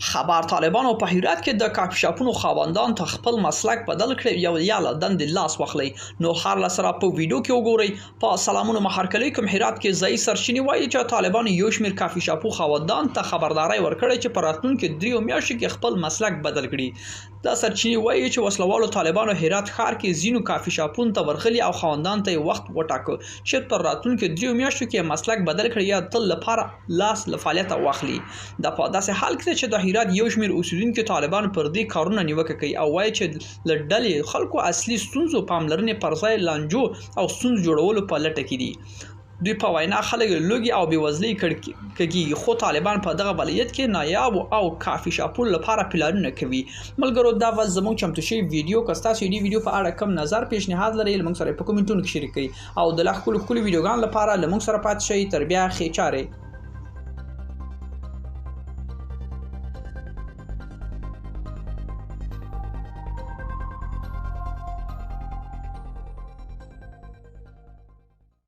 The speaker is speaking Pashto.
خبر طالبانو په هرات کې د کافي شاپونو خاوندان ته خپل مسلک بدل کړي یو یاله دند لاس واخلي. نو هر لسره په ویډیو کې وګورئ. په سلامونو مهرکلی کوم هرات کې ځای سرچینی وایي چې طالبانو یو شمیر کافي شاپو خاوندان ته خبرداري ورکړي چې په راتلونکي 3 میاشتو کې خپل مسلک بدل کړي. دا سرچینی وایي چې وسلوالو طالبانو هرات ښار کې زینو کافي شاپون ته ورغلي او خاوندان ته وخت وټاکو چې پر راتلونکي 3 میاشتو کې مسلک بدل کړي یا تل لپاره لاس لفعالیت واخلي. دا په داسې حال کې چې د هرات یو شمیر اوسیدونکو طالبان پر دې کارونه نیوکه کوي او وایي چې لړډلې خلکو اصلي ستونزو پاملرنې پر ځای لانجو او ستونزو جوړولو په لټه کې دي. دوی په وینا خلک لوګي او بېوزلۍ کږي خو طالبان په دغه بلایت کې نایاب او کافي شاپون لپاره پلانونه کوي. ملګرو دا و زموږ چمتو شوی ویډیو که تاسو دې ویډیو په اړه کوم نظر پیشنهاد لرئ موږ سره په کومنټونو کې شریک کړئ او د لا ښکلو ویډیوګانو لپاره موږ سره پاتې شئ. تر بیا ښې چارې.